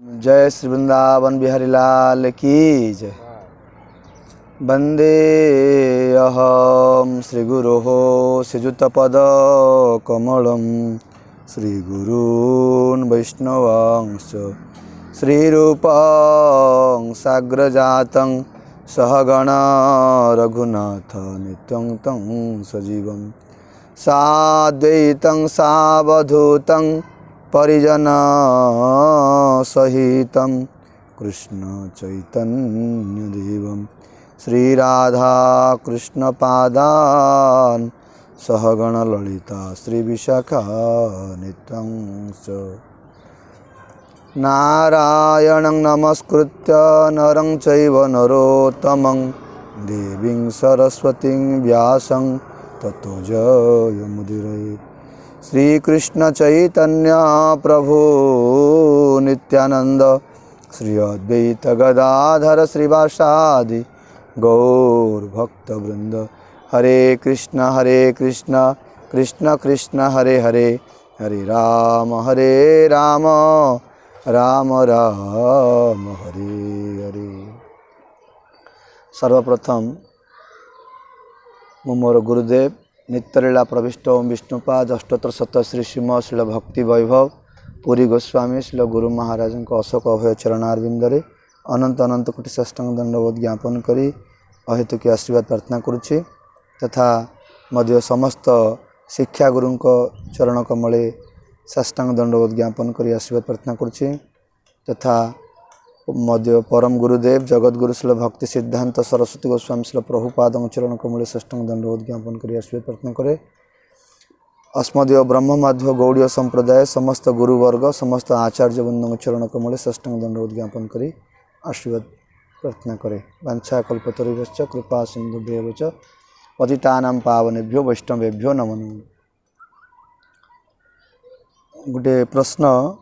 जय श्री वृंदावन बिहारी लाल की जय। वंदे अहम श्री गुरो श्रीजुतपद कमलम श्रीगुरून् वैष्णवांश्च श्रीरूपं साग्रजातं सहगण रघुनाथ नित्यं तं सजीवं साद्वैतं सावधूतं परिजन सहितं कृष्ण चैतन्य देवं श्री राधा कृष्ण पादान् सहगण ललिता श्री विशाखा नित्यं च नारायणं नमस्कृत्य नरं चैव नरोत्तमं देवीं सरस्वतीं व्यासं ततो जयमुदीरये। श्री कृष्ण चैतन्य प्रभु नित्यानंद श्री अद्वैत गदाधर श्रीवासादि गौर भक्तवृंद। हरे कृष्ण कृष्ण कृष्ण हरे हरे, हरे राम राम राम हरे हरे। सर्वप्रथम मोर गुरुदेव नित्यलीला प्रविष्ट ओम विष्णुपाद अष्टोत्तर शत श्री श्रीम शिल भक्ति वैभव पुरी गोस्वामी शिल गुरु महाराज अशोक अभय चरणारविंदरे अनंत अनंत कोटि साष्टांग दंडवत ज्ञापन करी अहेतुकी आशीर्वाद प्रार्थना करुछि तथा मध्य समस्त शिक्षा गुरु चरण कमले साष्टांग दंडवत ज्ञापन करी आशीर्वाद प्रार्थना करुछि तथा मध्य परम गुरुदेव जगत गुरु शिल भक्ति सिद्धांत सरस्वती गोस्वामी शिल प्रभुपाद चरण कमले साष्टांग दंडवत ज्ञापन करी आशीर्वाद प्रार्थना करे। अस्मदीय ब्रह्म माध्व गौड़ीय संप्रदाय समस्त गुरुवर्ग समस्त आचार्य बंधु चरण कमले साष्टांग दंडवत ज्ञापन करी आशीर्वाद प्रार्थना करे। वांछा कल्पतरुभ्यश्च कृपा सिंधुभ्येव च पतितानां पावनेभ्यो वैष्णवेभ्यो नमो नमः। गोटे प्रश्न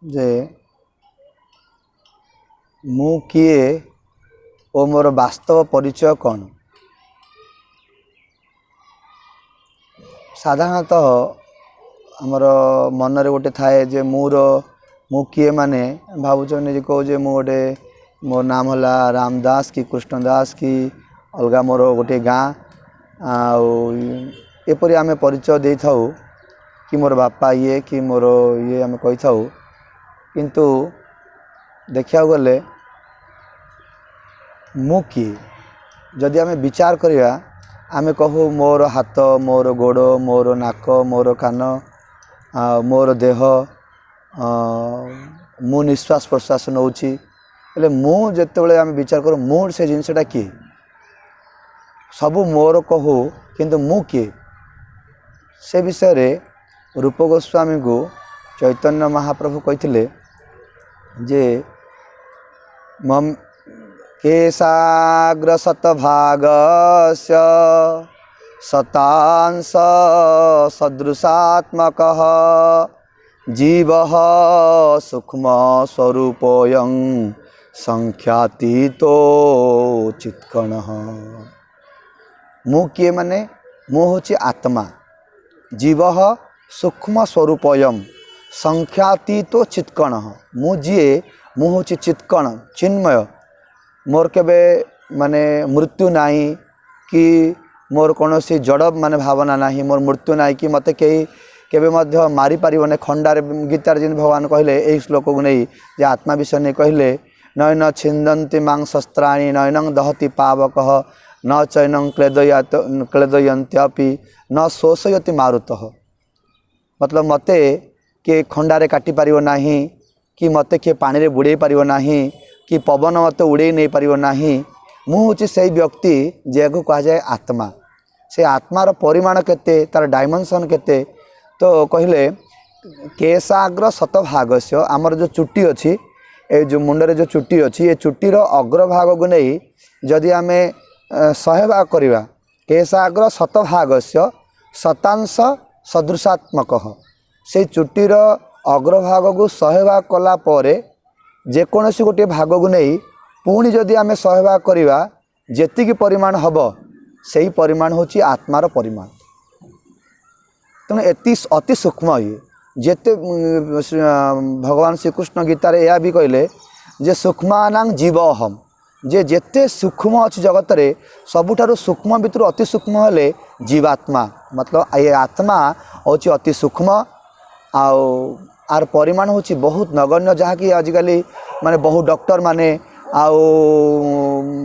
जे मु किए ओ मोर वास्तव परिचय कौन। साधारणतः आमर मनरे गोटे थाए जे मु किए माने भावुँ कहे मु गोटे मोर नाम है रामदास कि कृष्णदास कि अलग मोर गोटे गाँ आपर आम परिचय दे था कि मोर बापा ये कि मोर ये आम कही था किंतु देखा गले मु किए जदि आम विचार करिया आमे कहू मोर हाथ मोर गोड़ मोर नाक मोर कान मोर देह मु निश्वास प्रश्वास नौची हेले मु जेतेबेले आमे विचार करूँ मु से जिनसटा किए सबू मोर कहू किंतु मु किए से विषय रे रूप गोस्वामी को चैतन्य महाप्रभु कही जे मम केशाग्र शतभागस्य शतांश सदृशात्मकः जीवः सूक्ष्म स्वरूपोऽयं संख्यातीतो चित्कणः। मु किए माने मु होछि आत्मा जीवः सूक्ष्म स्वरूपोऽयं संख्यातीतो चित्कणः। मु जीए मु होछि चित्कण चिन्मय मोर केबे माने मृत्यु नाही कि मोर कौन सी जड़ माने भावना नाही मोर मृत्यु नाही कि मते कई केबे मध्य मारी पारिबने खंडार गीतार जिन भगवान कहले एई श्लोक को नहीं जे आत्मा विषय नहीं कहले नयन छिंदन्ति मांग शस्त्राणि नयनं दहति पावकः न चैनं क्लेदयन्त्यपि न शोषयति मारुतः। मतलब मते के खंडारे काटी पारिबो नाही कि मते के पानी रे बुड़े पारिबो नाही कि पवन मत उड़े नहीं पारिबो नाही। मु होछि से व्यक्ति जेको कहा जाए आत्मा। से आत्मार परिमाण केते तार डायमेंशन केते तो कहले केशाग्र शतभागस्य आमर जो चुट्टी अच्छी ए जो मुंडरे जो चुट्टी अच्छी ये चुट्टीर अग्रभाग को नहीं जदि आमे 100 भाग करवा केशाग्र शतभागस्य शतांश सदृशात्मकः से चुट्टीर अग्रभाग को 100 भाग कला परे जेकोसी गोटे भाग को नहीं पुणी जदि आमे 100 भाग करवा जेतिकी परिमाण हब से परिमाण होची आत्मार परिमाण। तेणु अति सूक्ष्म ये जेते भगवान श्रीकृष्ण गीतार यह भी कहले जे सूक्ष्मानां जीव अहम जे जेते सूक्ष्म अच्छी जगत रे सबुठारु सूक्ष्म भितर अति सूक्ष्म हेले जीवात्मा मतलब ये आत्मा हूँ अति सूक्ष्म आर परिमाण हूँ बहुत नगण्य जहाँकि आजिकल माने बहुत डॉक्टर माने आउ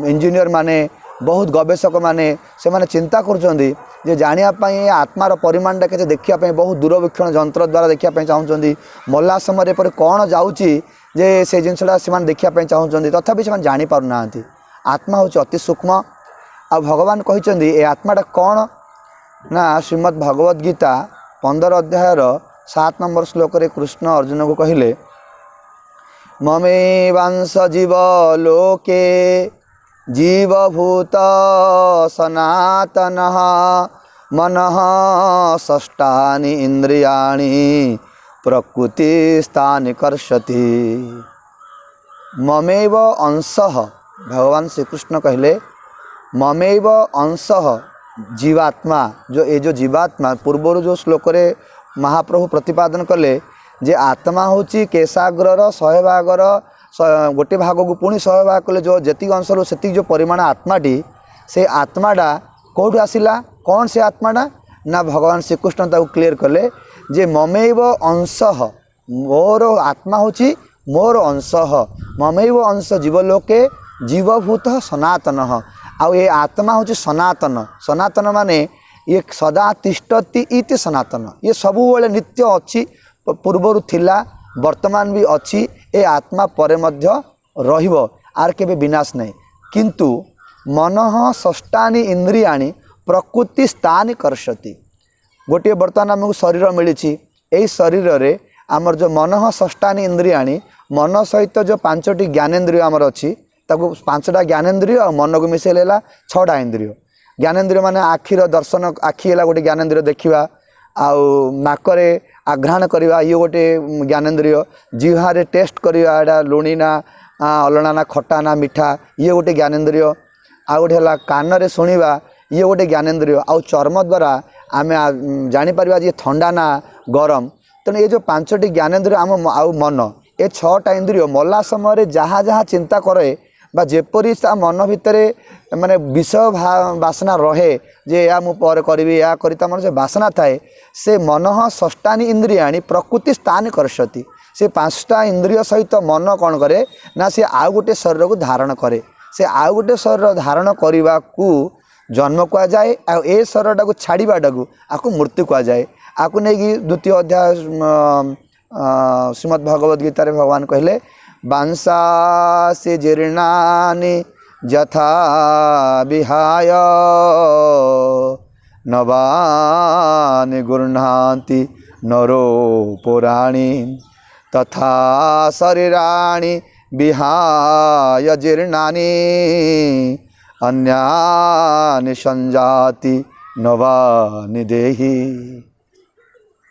इंजीनियर माने बहुत गवेषक माने से माने चिंता करुँचे जे जानापी आत्मार परिमाण टा के देखापी बहुत दूरवीक्षण जंत्र द्वारा देखापी चाहूँगी मल्ला समय पर कौन जाऊँगी जे से जिनसा से देखापी चाहूँगी तथापि से जापारना आत्मा हूँ अति सूक्ष्म आ भगवान कहते ये आत्माटा कौन ना श्रीमद् भगवद गीता 15 अध्यायर 7 नंबर श्लोक रे कृष्ण अर्जुन को कहले ममेवांश जीव लोके जीवभूत सनातनः मनः षष्ठानि इंद्रियाणि प्रकृतिस्थानि कर्षति। ममेव अंशः भगवान श्री कृष्ण कहले ममेव अंशः जीवात्मा जो जीवात्मा पूर्वर जो श्लोक रे महाप्रभु प्रतिपादन कले जे आत्मा होची केशाग्रर 100 भागर गोटे भाग को पुणी 100 भाग कले जो जति अंश रो सेति जो परिमाण आत्माटी से आत्माटा कौटू आसिला कौन से आत्माटा ना भगवान श्रीकृष्ण ताको क्लियर कले जे ममेव अंशः मोर आत्मा होची मोर अंशः ममेव अंश जीवलोके जीवभूत सनातन आउ ये आत्मा होची सनातन सनातन माने ये सदा तिष्ठति इति सनातन ये सबुबले नित्य अच्छी पूर्वर थिला वर्तमान भी अच्छी ए आत्मा परे मध्य रहिबो आर केबे विनाश नहीं किंतु मनः षष्ठानि इंद्रियाणि प्रकृति स्थानि कर्षति। गोटे बर्तमान आमको शरीर मिली यही शरीर रे आमर जो मनः षष्ठानि इंद्रियाणि मन सहित जो 5टी ज्ञानेन्द्रिय आमर अच्छी ताको 5टा ज्ञानेन्द्रिय और मन को मिसेल 6टा इंद्रिय ज्ञानेन्द्रिय माने आखिर दर्शन आखि है गोटे ज्ञानेन्द्रिय देखा आउ नाकरे आघ्राण करवा ये गोटे ज्ञानेन्द्रिय जिह्वारे टेस्ट करवा एटा लुणी ना अलणा ना खट्टा ना मिठा ये गोटे ज्ञानेन्द्रिय आ गोटे है कान रे शुणा ये गोटे ज्ञानेन्द्रिय आउ चर्म द्वारा आम जापर ये थंडा ना गरम तेणु ये जो 5टी ज्ञानेन्द्रिय आम आउ मन ये 6टा इंद्रिय मल्ला समय जहाँ जहाँ चिंता करे बा जेपरी ता मन भितर माने विषय बासना रहे जे या मु पर करी या करी मन से बासना थाए से मनः षष्ठानि इंद्रियाणि प्रकृति स्थानि कर्षति से 5टा इंद्रिय सहित मन कौन करे ना से आउ गोटे शरीर को धारण करे से आउ गोटे शरीर धारण करने को जन्म कह जाए आ ए शरीरटा को छाड़ाटा को आपको मृत्यु कह जाए आपको नहीं द्वितीय अध्याय श्रीमद् भगवद गीता रे भगवान कहले बांसासि जीर्णानि यथा विहाय नवानि गृह्णाति नरो पुराणि तथा शरीराणि विहाय जीर्णानि अन्यानि संजाति नवानि देहि।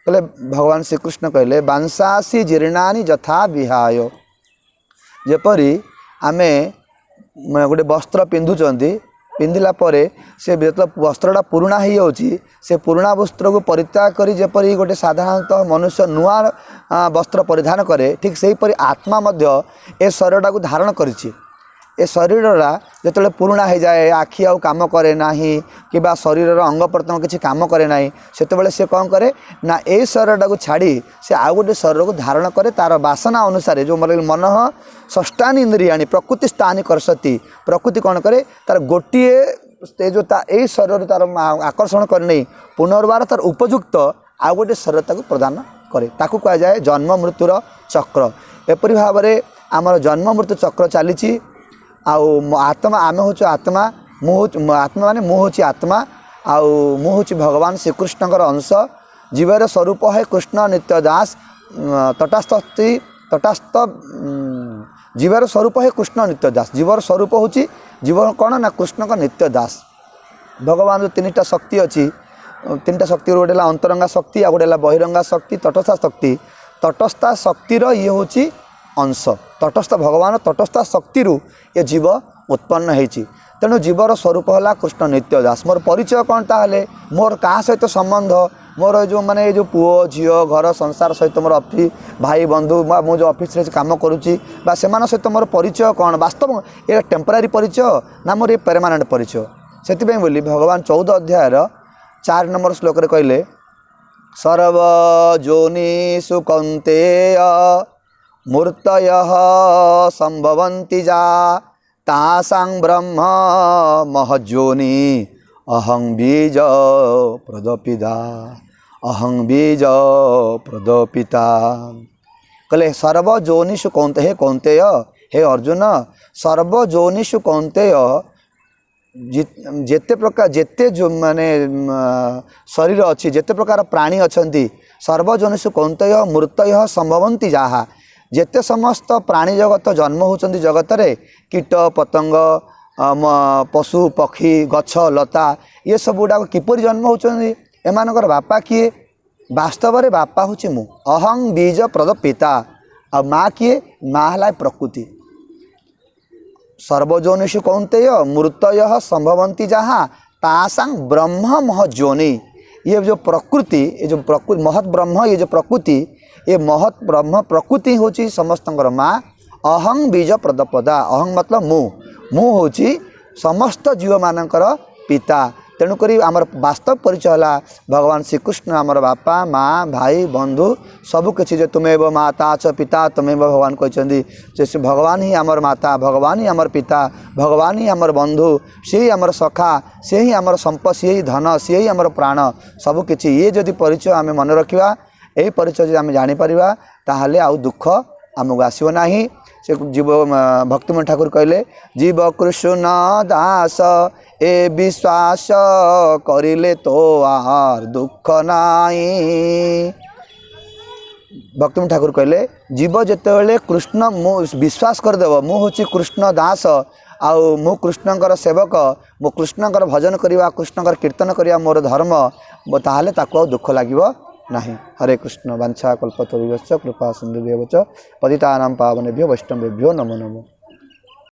कहले भगवान श्रीकृष्ण कहले बांसासि जीर्णानि यथा विहाय जेपरी आमे गोटे वस्त्र पिंधुचंती पिंधिला परे से वस्त्रटा पुराणा हो जाउची से पुराणा वस्त्र को परित्याग करी जेपरी गोटे साधारणतः मनुष्य नुआ वस्त्र परिधान करे ठीक से परी आत्मा मध्य ए शरीरटा को धारण करिछि ए शरीररा जो पुराणा हो जाए आखि आउ काम करे ना कि शरीर अंग प्रत्यंग किसी काम करे ना से सी कौन करे ना ए शरीरटा को छाड़ी से आउ गोटे शरीर को धारण करे तार बासना अनुसार जो मन षष्ठानि इंद्रियाणि प्रकृति स्थानि कर्षति प्रकृति कौन करे तार गोटे जो ए शरीर तार आकर्षण करे नहीं पुनर्बार तार उपयुक्त आउ गोटे शरीर प्रदान करे ताकू कह जाए जन्म मृत्युर चक्र एपरी भाव में आमर जन्म मृत्यु चक्र चली आउ आत्मा आमे हूँ आत्मा आत्मा माने मु हूँ आत्मा आउ मु हूँ भगवान श्रीकृष्ण अंश जीवर स्वरूप है कृष्ण नित्य दास तटस्थ जीवर स्वरूप है कृष्ण नित्य दास जीवर स्वरूप हूँ जीवन कौन ना कृष्ण का नित्य दास भगवान जो 3टा शक्ति अच्छी 3टा शक्ति गोटे अंतरंगा शक्ति आ गोटे बहिरंगा शक्ति तटस्था शक्तिर ये हूँ अंश तटस्थ भगवान तटस्थ शक्ति ये जीव उत्पन्न होती तेणु जीवर स्वरूप है कृष्ण नित्य दास मोर परिचय कौन ताहले मोर क्या सहित संबंध मोर जो माने जो पुओ झील घर संसार सहित मोर ऑफिस भाई बंधु मो जो ऑफिस रे काम करुच्ची से सहित मोर परिचय कौन वास्तव ये टेम्परारी परिचय ना मोर ये परमानेंट परिचय से बोली भगवान 14 अध्याय 4 नंबर श्लोक रे कहले सर्वजोनिषु कौन्तेय मूर्तयः संभवन्ति जा तासां ब्रह्म महज्योनि अहं बीज प्रदपिता अहं बीज प्रदपिता कहले सर्वजोनिषु कौन्तेय कौन्तेय हे अर्जुन सर्वजोनिषु कौन्तेय जेते प्रकार जेते जो माने शरीर अच्छी जेते प्रकार प्राणी अच्छी सर्वजनिषु कौन्तेय मूर्तय संभवन्ति जहा जेते समस्त प्राणी जगत जन्म होचंदी जगत रे कीट पतंग पशु पक्षी गछ लता ये सब गुड़ा किपर जन्म होचंदी एमानकर बापा किए वास्तव रे बापा होची मु अहं बीज प्रदपिता आ माँ किए माँ है प्रकृति सर्वजोनिषु कौन्तेय मूर्तय संभवन्ति जहाँ तासां ब्रह्म महज्योनि ये जो प्रकृति महत ब्रह्म ये जो प्रकृति ये महत ब्रह्म प्रकृति होची समस्तंकर माँ अहं बीज प्रदपदा अहं मतलब मु होची समस्त जीव मानकर पिता तेणुक आमर वास्तव परिचय है भगवान श्रीकृष्ण आमर बापा माँ भाई बंधु सबकि जो तुम्हें माता च पिता तुम्हें भगवान कहते जैसे भगवान ही आमर माता भगवान ही आमर पिता भगवान ही आमर बंधु सी ही आमर सखा से ही आमर संपद सी ही धन सी ही आमर प्राण सबकि ये जदि परिचय आम मन रखा यही परिचय जब आम जापर ताहले आउ दुख आमको आसो ना से जीव भक्तिमोहन ठाकुर कहले जीव कृष्ण दास ए विश्वास करिले तो आहार दुख नाई भक्तिमोहन ठाकुर कहले जीव जिते कृष्ण मु विश्वास करदेव मु हूँ कृष्ण दास आउ मु कृष्णकर सेवक मु कृष्णकर भजन करवा कृष्णकर कीर्तन करवा मोर धर्म ताहले ताको दुख लागिबो नहीं। हरे कृष्ण वांछा कल्पतरुभ्यश्च कृपा सिन्धुभ्यश्च पतितानां पावनेभ्यो वैष्णवेभ्यो नमो नमः।